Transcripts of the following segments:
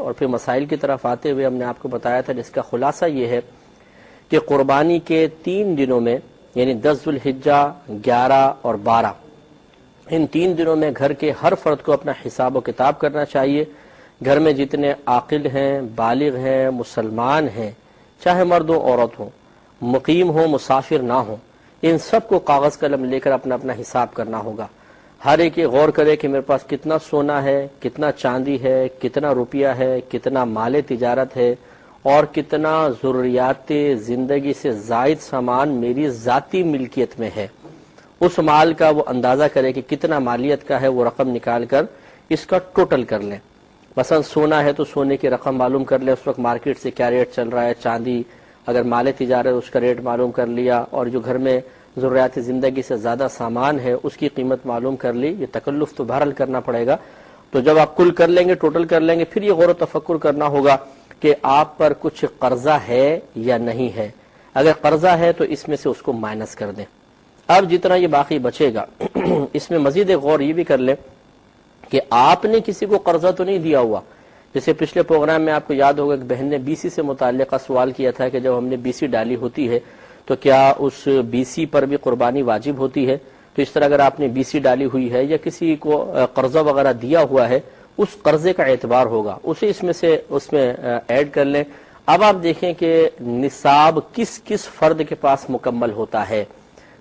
اور پھر مسائل کی طرف آتے ہوئے ہم نے آپ کو بتایا تھا، جس کا خلاصہ یہ ہے کہ قربانی کے 3 دنوں میں، یعنی 10 ذوالحجہ، 11 اور 12، ان 3 دنوں میں گھر کے ہر فرد کو اپنا حساب و کتاب کرنا چاہیے۔ گھر میں جتنے عاقل ہیں، بالغ ہیں، مسلمان ہیں، چاہے مرد ہو عورت ہو، مقیم ہو مسافر نہ ہو، ان سب کو کاغذ قلم لے کر اپنا اپنا حساب کرنا ہوگا۔ ہر ایک یہ غور کرے کہ میرے پاس کتنا سونا ہے، کتنا چاندی ہے، کتنا روپیہ ہے، کتنا مال تجارت ہے، اور کتنا ضروریات زندگی سے زائد سامان میری ذاتی ملکیت میں ہے۔ اس مال کا وہ اندازہ کرے کہ کتنا مالیت کا ہے، وہ رقم نکال کر اس کا ٹوٹل کر لیں۔ مثلا سونا ہے تو سونے کی رقم معلوم کر لیں، اس وقت مارکیٹ سے کیا ریٹ چل رہا ہے، چاندی اگر مال تجارت اس کا ریٹ معلوم کر لیا، اور جو گھر میں ضروریات زندگی سے زیادہ سامان ہے اس کی قیمت معلوم کر لی۔ یہ تکلف تو بہرحال کرنا پڑے گا، تو جب آپ کل کر لیں گے، ٹوٹل کر لیں گے، پھر یہ غور و تفکر کرنا ہوگا کہ آپ پر کچھ قرضہ ہے یا نہیں ہے۔ اگر قرضہ ہے تو اس میں سے اس کو مائنس کر دیں۔ اب جتنا یہ باقی بچے گا اس میں مزید ایک غور یہ بھی کر لیں کہ آپ نے کسی کو قرضہ تو نہیں دیا ہوا۔ جیسے پچھلے پروگرام میں آپ کو یاد ہوگا کہ بہن نے بی سی سے متعلقہ سوال کیا تھا کہ جب ہم نے بی سی ڈالی ہوتی ہے تو کیا اس بی سی پر بھی قربانی واجب ہوتی ہے؟ تو اس طرح اگر آپ نے بی سی ڈالی ہوئی ہے یا کسی کو قرضہ وغیرہ دیا ہوا ہے، اس قرضے کا اعتبار ہوگا، اسے اس میں ایڈ کر لیں۔ اب آپ دیکھیں کہ نصاب کس کس فرد کے پاس مکمل ہوتا ہے۔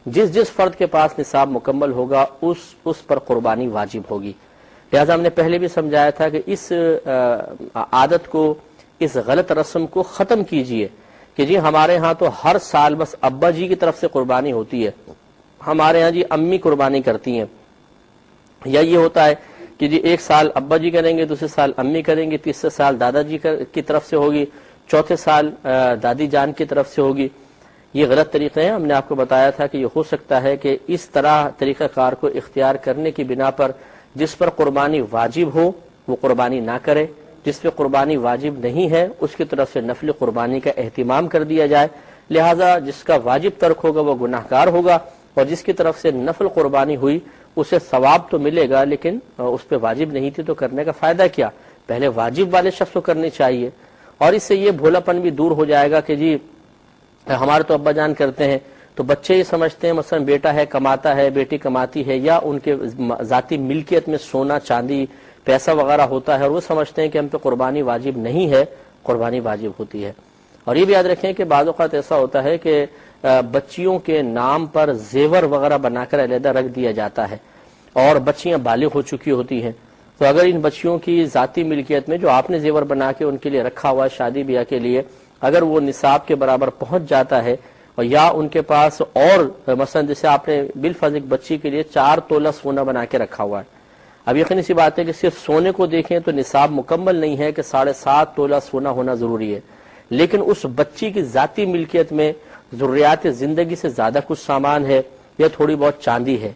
جس فرد کے پاس نصاب مکمل ہوگا اس پر قربانی واجب ہوگی۔ لہذا ہم نے پہلے بھی سمجھایا تھا کہ اس عادت کو، اس غلط رسم کو ختم کیجئے کہ جی ہمارے ہاں تو ہر سال بس ابا جی کی طرف سے قربانی ہوتی ہے، ہمارے ہاں جی امی قربانی کرتی ہیں، یا یہ ہوتا ہے کہ جی ایک سال ابا جی کریں گے، دوسرے سال امی کریں گے، تیسرے سال دادا جی کی طرف سے ہوگی، چوتھے سال دادی جان کی طرف سے ہوگی۔ یہ غلط طریقے ہیں۔ ہم نے آپ کو بتایا تھا کہ یہ ہو سکتا ہے کہ اس طرح طریقہ کار کو اختیار کرنے کی بنا پر جس پر قربانی واجب ہو وہ قربانی نہ کرے، جس پہ قربانی واجب نہیں ہے اس کی طرف سے نفل قربانی کا اہتمام کر دیا جائے۔ لہذا جس کا واجب ترک ہوگا وہ گناہ گار ہوگا، اور جس کی طرف سے نفل قربانی ہوئی اسے ثواب تو ملے گا، لیکن اس پہ واجب نہیں تھی تو کرنے کا فائدہ کیا؟ پہلے واجب والے شخص کو کرنی چاہیے، اور اس سے یہ بھولاپن بھی دور ہو جائے گا کہ جی ہمارے تو ابا جان کرتے ہیں، تو بچے یہ سمجھتے ہیں مثلا بیٹا ہے کماتا ہے، بیٹی کماتی ہے، یا ان کے ذاتی ملکیت میں سونا چاندی پیسہ وغیرہ ہوتا ہے، اور وہ سمجھتے ہیں کہ ہم پہ قربانی واجب نہیں ہے، قربانی واجب ہوتی ہے۔ اور یہ بھی یاد رکھیں کہ بعض اوقات ایسا ہوتا ہے کہ بچیوں کے نام پر زیور وغیرہ بنا کر علیحدہ رکھ دیا جاتا ہے، اور بچیاں بالغ ہو چکی ہوتی ہیں، تو اگر ان بچیوں کی ذاتی ملکیت میں جو آپ نے زیور بنا کے ان کے لیے رکھا ہوا ہے شادی بیاہ کے لیے، اگر وہ نصاب کے برابر پہنچ جاتا ہے، اور یا ان کے پاس اور مثلا جیسے آپ نے بالفرض ایک بچی کے لیے 4 تولہ سونا بنا کے رکھا ہوا ہے، اب یقینی سی بات ہے کہ صرف سونے کو دیکھیں تو نصاب مکمل نہیں ہے کہ 7.5 تولہ سونا ہونا ضروری ہے، لیکن اس بچی کی ذاتی ملکیت میں ضروریات زندگی سے زیادہ کچھ سامان ہے یا تھوڑی بہت چاندی ہے،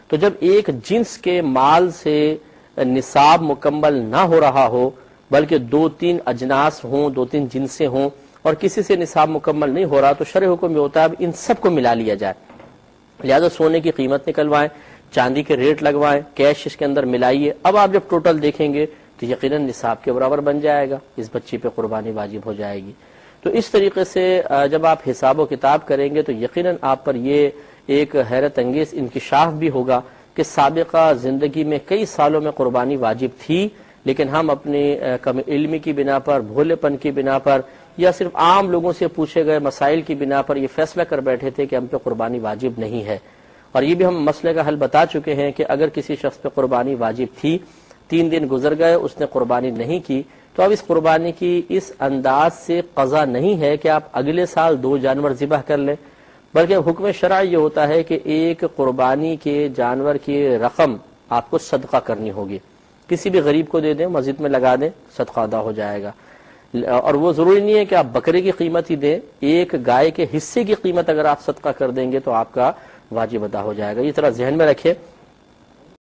تو جب ایک جنس کے مال سے نصاب مکمل نہ ہو رہا ہو بلکہ 2-3 اجناس ہوں، 2-3 جنسیں ہوں، اور کسی سے نصاب مکمل نہیں ہو رہا، تو شرع حکم یہ ہوتا ہے اب ان سب کو ملا لیا جائے۔ لہذا سونے کی قیمت نکلوائیں، چاندی کے ریٹ لگوائیں، کیش اس کے اندر ملائیے، اب آپ جب ٹوٹل دیکھیں گے تو یقیناً نصاب کے برابر بن جائے گا، اس بچی پہ قربانی واجب ہو جائے گی۔ تو اس طریقے سے جب آپ حساب و کتاب کریں گے تو یقیناً آپ پر یہ ایک حیرت انگیز انکشاف بھی ہوگا کہ سابقہ زندگی میں کئی سالوں میں قربانی واجب تھی، لیکن ہم اپنی کم علمی کی بنا پر، بھولے پن کی بنا پر، یا صرف عام لوگوں سے پوچھے گئے مسائل کی بنا پر یہ فیصلہ کر بیٹھے تھے کہ ہم پہ قربانی واجب نہیں ہے۔ اور یہ بھی ہم مسئلے کا حل بتا چکے ہیں کہ اگر کسی شخص پہ قربانی واجب تھی، 3 دن گزر گئے، اس نے قربانی نہیں کی، تو اب اس قربانی کی اس انداز سے قضا نہیں ہے کہ آپ اگلے سال 2 جانور ذبح کر لیں، بلکہ حکم شرعی یہ ہوتا ہے کہ ایک قربانی کے جانور کی رقم آپ کو صدقہ کرنی ہوگی، کسی بھی غریب کو دے دیں، مسجد میں لگا دیں، صدقہ ادا ہو جائے گا۔ اور وہ ضروری نہیں ہے کہ آپ بکرے کی قیمت ہی دیں، ایک گائے کے حصے کی قیمت اگر آپ صدقہ کر دیں گے تو آپ کا واجب ادا ہو جائے گا۔ یہ طرح ذہن میں رکھیں